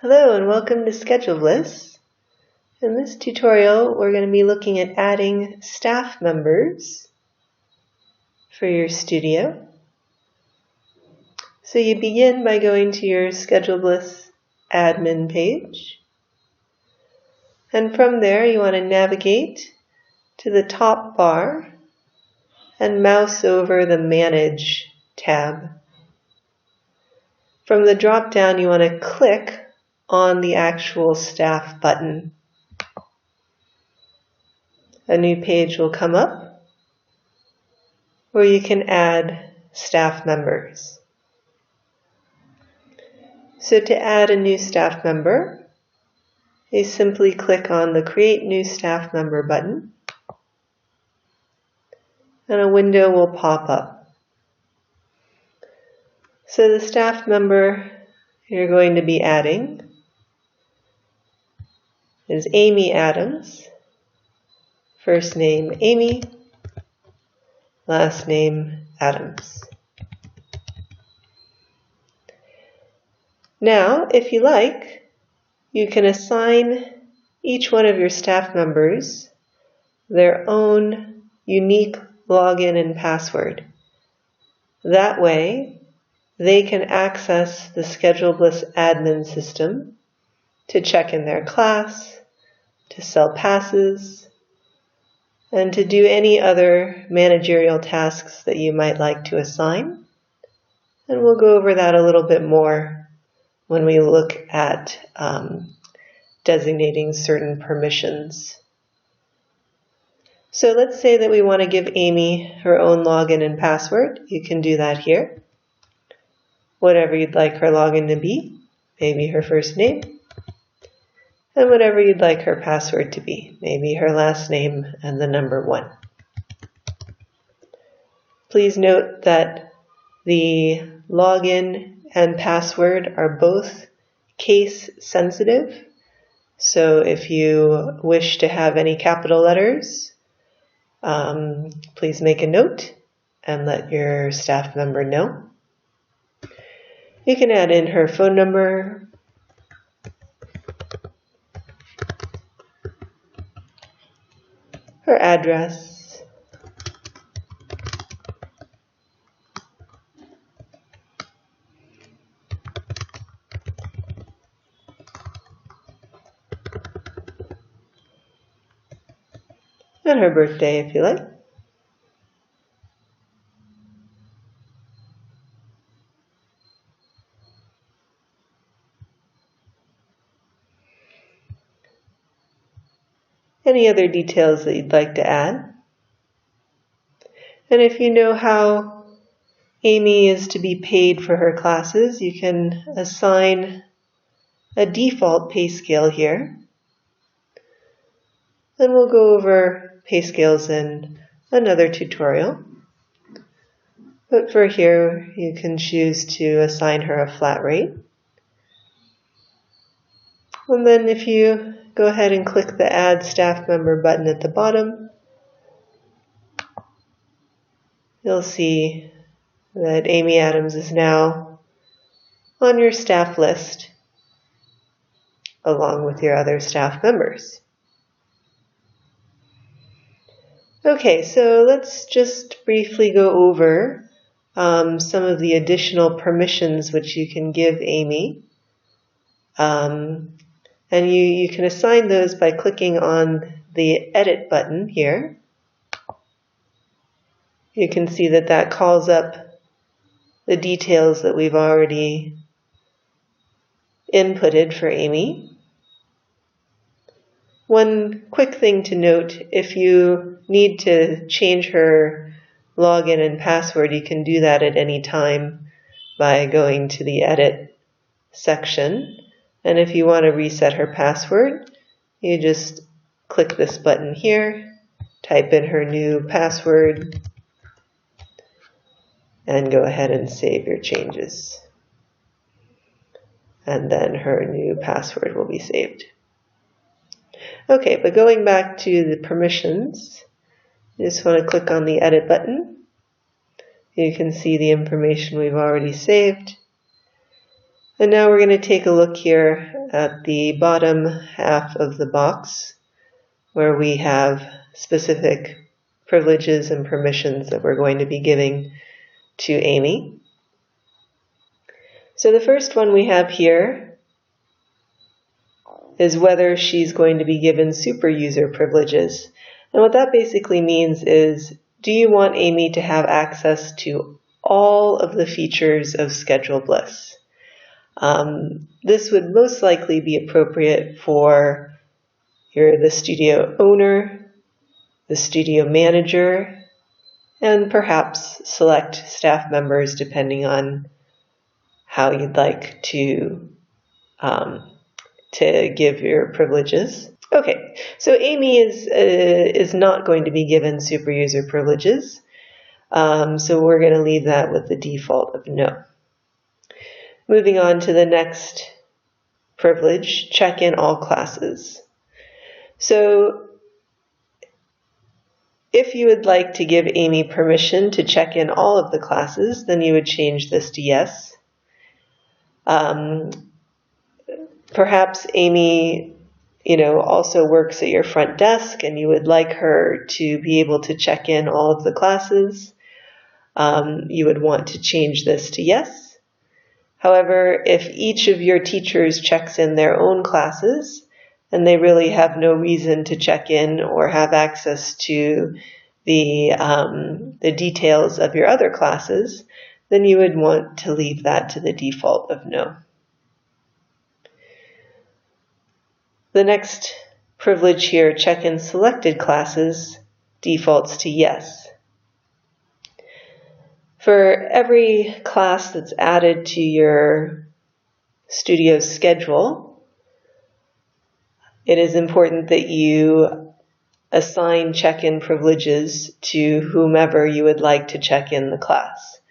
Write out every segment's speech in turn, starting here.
Hello and welcome to ScheduleBliss. In this tutorial, we're going to be looking at adding staff members for your studio. So you begin by going to your ScheduleBliss admin page. And from there, you want to navigate to the top bar and mouse over the Manage tab. From the drop-down, you want to click on the actual staff button. A new page will come up where you can add staff members. So to add a new staff member, you simply click on the Create New Staff Member button and a window will pop up. So the staff member you're going to be adding is Amy Adams. First name Amy, last name Adams. Now, if you like, you can assign each one of your staff members their own unique login and password. That way, they can access the ScheduleBliss admin system to check in their class, to sell passes, and to do any other managerial tasks that you might like to assign. And we'll go over that a little bit more when we look at designating certain permissions. So let's say that we want to give Amy her own login and password. You can do that here. Whatever you'd like her login to be, maybe her first name, and whatever you'd like her password to be, maybe her last name and the number 1. Please note that the login and password are both case sensitive. So if you wish to have any capital letters, please make a note and let your staff member know. You can add in her phone number, her address, and her birthday if you like. Any other details that you'd like to add. And if you know how Amy is to be paid for her classes, you can assign a default pay scale here. And we'll go over pay scales in another tutorial. But for here, you can choose to assign her a flat rate. And then if you go ahead and click the Add Staff Member button at the bottom, you'll see that Amy Adams is now on your staff list, along with your other staff members. Okay, so let's just briefly go over some of the additional permissions which you can give Amy. And you can assign those by clicking on the Edit button here. You can see that that calls up the details that we've already inputted for Amy. One quick thing to note, if you need to change her login and password, you can do that at any time by going to the Edit section. And if you want to reset her password, you just click this button here, type in her new password, and go ahead and save your changes. And then her new password will be saved. Okay, but going back to the permissions, you just want to click on the Edit button. You can see the information we've already saved. And now we're going to take a look here at the bottom half of the box where we have specific privileges and permissions that we're going to be giving to Amy. So the first one we have here is whether she's going to be given super user privileges. And what that basically means is, do you want Amy to have access to all of the features of ScheduleBliss? This would most likely be appropriate for the studio owner, the studio manager, and perhaps select staff members depending on how you'd like to give your privileges. Okay, so Amy is not going to be given super user privileges, so we're going to leave that with the default of no. Moving on to the next privilege, check in all classes. So if you would like to give Amy permission to check in all of the classes, then you would change this to yes. Perhaps Amy, also works at your front desk and you would like her to be able to check in all of the classes. You would want to change this to yes. However, if each of your teachers checks in their own classes and they really have no reason to check in or have access to the details of your other classes, then you would want to leave that to the default of no. The next privilege here, check in selected classes, defaults to yes. For every class that's added to your studio schedule, it is important that you assign check-in privileges to whomever you would like to check in the class.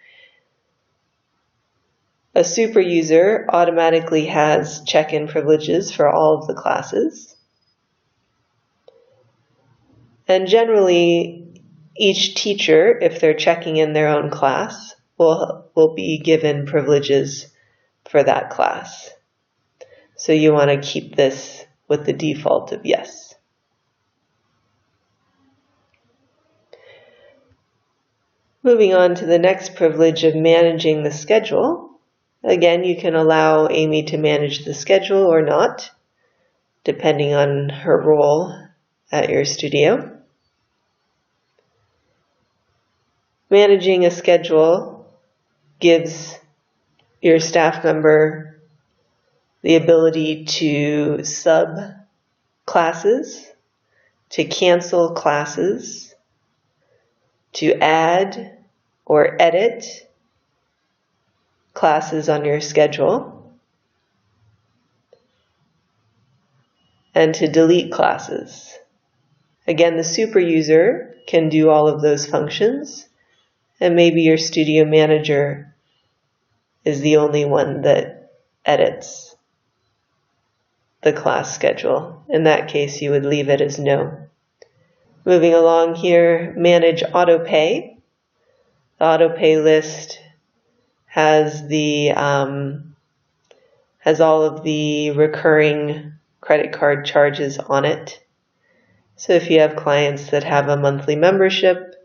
A super user automatically has check-in privileges for all of the classes. And generally, each teacher, if they're checking in their own class, will be given privileges for that class. So you want to keep this with the default of yes. Moving on to the next privilege of managing the schedule. Again, you can allow Amy to manage the schedule or not, depending on her role at your studio. Managing a schedule gives your staff member the ability to sub classes, to cancel classes, to add or edit classes on your schedule, and to delete classes. Again, the super user can do all of those functions, and maybe your studio manager is the only one that edits the class schedule. In that case, you would leave it as no. Moving along here, manage autopay. The autopay list has all of the recurring credit card charges on it. So if you have clients that have a monthly membership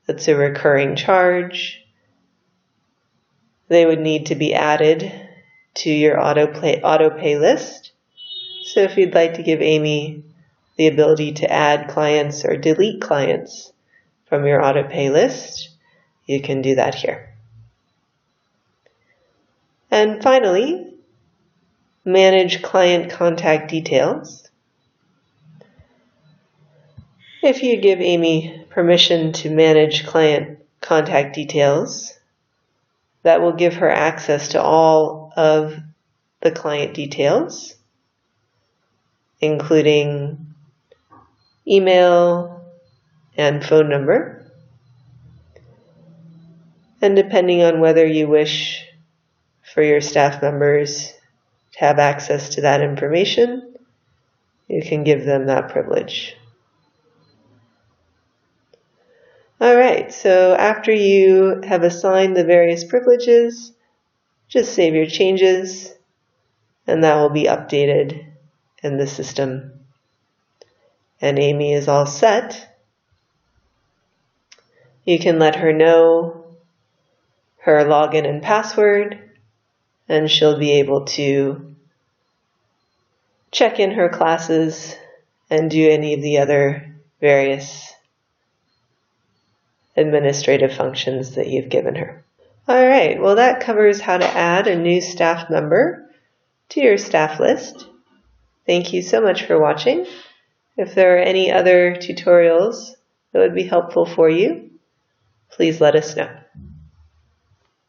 that's a recurring charge, they would need to be added to your autopay list. So if you'd like to give Amy the ability to add clients or delete clients from your autopay list, you can do that here. And finally, manage client contact details. If you give Amy permission to manage client contact details, that will give her access to all of the client details, including email and phone number. And depending on whether you wish for your staff members to have access to that information, you can give them that privilege. All right, so after you have assigned the various privileges, just save your changes, and that will be updated in the system. And Amy is all set. You can let her know her login and password, and she'll be able to check in her classes and do any of the other various administrative functions that you've given her. All right, well, that covers how to add a new staff member to your staff list. Thank you so much for watching. If there are any other tutorials that would be helpful for you, please let us know.